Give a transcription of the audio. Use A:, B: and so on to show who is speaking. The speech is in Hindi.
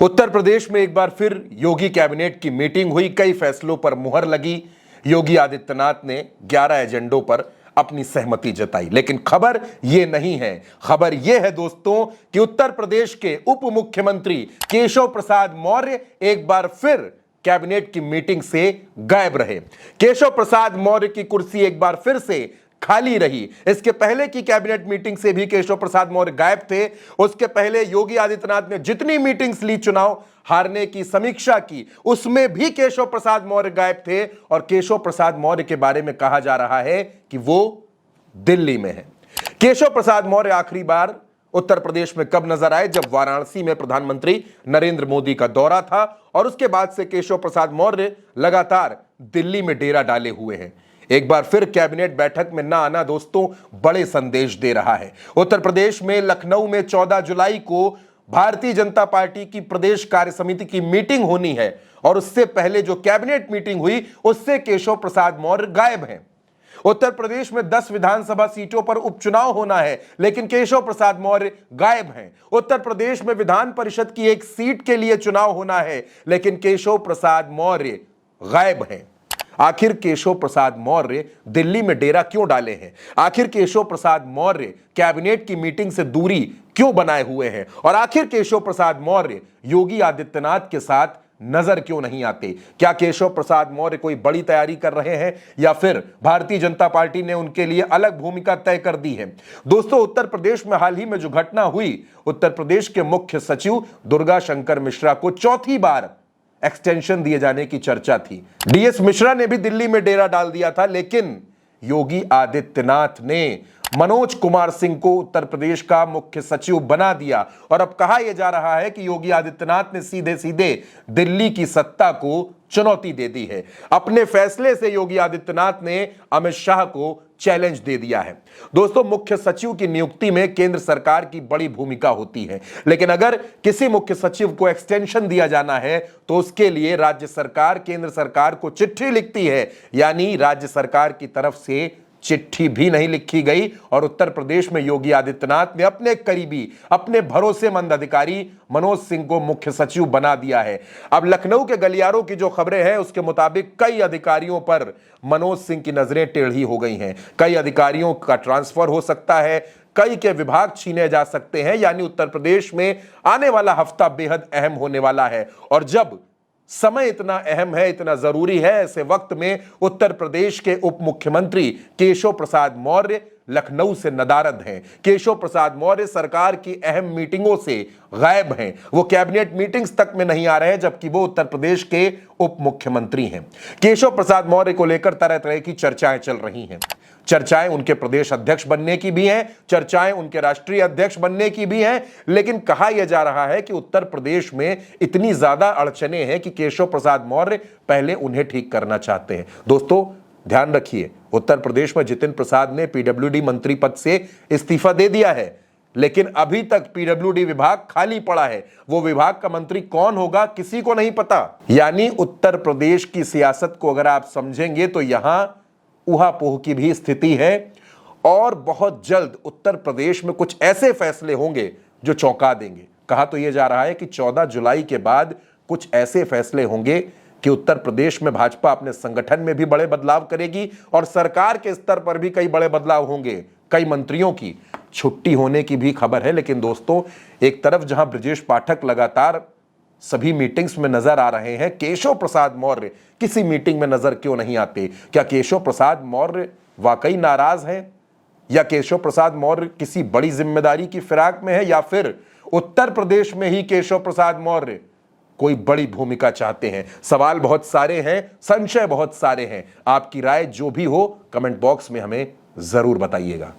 A: उत्तर प्रदेश में एक बार फिर योगी कैबिनेट की मीटिंग हुई, कई फैसलों पर मुहर लगी। योगी आदित्यनाथ ने 11 एजेंडों पर अपनी सहमति जताई, लेकिन खबर यह नहीं है। खबर यह है दोस्तों कि उत्तर प्रदेश के उप मुख्यमंत्री केशव प्रसाद मौर्य एक बार फिर कैबिनेट की मीटिंग से गायब रहे। केशव प्रसाद मौर्य की कुर्सी एक बार फिर से खाली रही। इसके पहले की कैबिनेट मीटिंग से भी केशव प्रसाद मौर्य गायब थे। उसके पहले योगी आदित्यनाथ ने जितनी मीटिंग्स ली, चुनाव हारने की समीक्षा की, उसमें भी केशव प्रसाद मौर्य गायब थे। और केशव प्रसाद मौर्य के बारे में कहा जा रहा है कि वो दिल्ली में है। केशव प्रसाद मौर्य आखिरी बार उत्तर प्रदेश में कब नजर आए? जब वाराणसी में प्रधानमंत्री नरेंद्र मोदी का दौरा था, और उसके बाद से केशव प्रसाद मौर्य लगातार दिल्ली में डेरा डाले हुए हैं। एक बार फिर कैबिनेट बैठक में ना आना दोस्तों बड़े संदेश दे रहा है। उत्तर प्रदेश में लखनऊ में 14 जुलाई को भारतीय जनता पार्टी की प्रदेश कार्य समिति की मीटिंग होनी है, और उससे पहले जो कैबिनेट मीटिंग हुई उससे केशव प्रसाद मौर्य गायब हैं। उत्तर प्रदेश में 10 विधानसभा सीटों पर उपचुनाव होना है, लेकिन केशव प्रसाद मौर्य गायब हैं। उत्तर प्रदेश में विधान परिषद की एक सीट के लिए चुनाव होना है, लेकिन केशव प्रसाद मौर्य गायब हैं। आखिर केशव प्रसाद मौर्य दिल्ली में डेरा क्यों डाले हैं? आखिर केशव प्रसाद मौर्य कैबिनेट की मीटिंग से दूरी क्यों बनाए हुए हैं? और आखिर केशव प्रसाद मौर्य योगी आदित्यनाथ के साथ नजर क्यों नहीं आते? क्या केशव प्रसाद मौर्य कोई बड़ी तैयारी कर रहे हैं, या फिर भारतीय जनता पार्टी ने उनके लिए अलग भूमिका तय कर दी है? दोस्तों, उत्तर प्रदेश में हाल ही में जो घटना हुई, उत्तर प्रदेश के मुख्य सचिव दुर्गा शंकर मिश्रा को चौथी बार एक्सटेंशन दिए जाने की चर्चा थी। डीएस मिश्रा ने भी दिल्ली में डेरा डाल दिया था, लेकिन योगी आदित्यनाथ ने मनोज कुमार सिंह को उत्तर प्रदेश का मुख्य सचिव बना दिया। और अब कहा यह जा रहा है कि योगी आदित्यनाथ ने सीधे सीधे दिल्ली की सत्ता को चुनौती दे दी है। अपने फैसले से योगी आदित्यनाथ ने अमित शाह को चैलेंज दे दिया है। दोस्तों, मुख्य सचिव की नियुक्ति में केंद्र सरकार की बड़ी भूमिका होती है, लेकिन अगर किसी मुख्य सचिव को एक्सटेंशन दिया जाना है तो उसके लिए राज्य सरकार केंद्र सरकार को चिट्ठी लिखती है। यानी राज्य सरकार की तरफ से चिट्ठी भी नहीं लिखी गई, और उत्तर प्रदेश में योगी आदित्यनाथ ने अपने करीबी, अपने भरोसेमंद अधिकारी मनोज सिंह को मुख्य सचिव बना दिया है। अब लखनऊ के गलियारों की जो खबरें हैं उसके मुताबिक कई अधिकारियों पर मनोज सिंह की नजरें टेढ़ी हो गई हैं। कई अधिकारियों का ट्रांसफर हो सकता है, कई के विभाग छीने जा सकते हैं। यानी उत्तर प्रदेश में आने वाला हफ्ता बेहद अहम होने वाला है। और जब समय इतना अहम है, इतना जरूरी है, ऐसे वक्त में उत्तर प्रदेश के उप मुख्यमंत्री केशव प्रसाद मौर्य लखनऊ से नदारद हैं। केशव प्रसाद मौर्य सरकार की अहम मीटिंगों से गायब हैं। वो कैबिनेट मीटिंग्स तक में नहीं आ रहे हैं, जबकि वो उत्तर प्रदेश के उप मुख्यमंत्री हैं। केशव प्रसाद मौर्य को लेकर तरह तरह की चर्चाएं चल रही हैं। चर्चाएं उनके प्रदेश अध्यक्ष बनने की भी हैं, चर्चाएं उनके राष्ट्रीय अध्यक्ष बनने की भी हैं, लेकिन कहा यह जा रहा है कि उत्तर प्रदेश में इतनी ज्यादा अड़चने हैं कि केशव प्रसाद मौर्य पहले उन्हें ठीक करना चाहते हैं। दोस्तों, ध्यान रखिए, उत्तर प्रदेश में जितिन प्रसाद ने पीडब्ल्यूडी मंत्री पद से इस्तीफा दे दिया है, लेकिन अभी तक पीडब्ल्यूडी विभाग खाली पड़ा है। वो विभाग का मंत्री कौन होगा किसी को नहीं पता। यानी उत्तर प्रदेश की सियासत को अगर आप समझेंगे तो यहां ऊहापोह की भी स्थिति है, और बहुत जल्द उत्तर प्रदेश में कुछ ऐसे फैसले होंगे जो चौंका देंगे। कहा तो यह जा रहा है कि 14 जुलाई के बाद कुछ ऐसे फैसले होंगे कि उत्तर प्रदेश में भाजपा अपने संगठन में भी बड़े बदलाव करेगी, और सरकार के स्तर पर भी कई बड़े बदलाव होंगे। कई मंत्रियों की छुट्टी होने की भी खबर है। लेकिन दोस्तों, एक तरफ जहां ब्रजेश पाठक लगातार सभी मीटिंग्स में नजर आ रहे हैं, केशव प्रसाद मौर्य किसी मीटिंग में नजर क्यों नहीं आते? क्या केशव प्रसाद मौर्य वाकई नाराज हैं, या केशव प्रसाद मौर्य किसी बड़ी जिम्मेदारी की फिराक में है, या फिर उत्तर प्रदेश में ही केशव प्रसाद मौर्य कोई बड़ी भूमिका चाहते हैं? सवाल बहुत सारे हैं, संशय बहुत सारे हैं। आपकी राय जो भी हो कमेंट बॉक्स में हमें जरूर बताइएगा।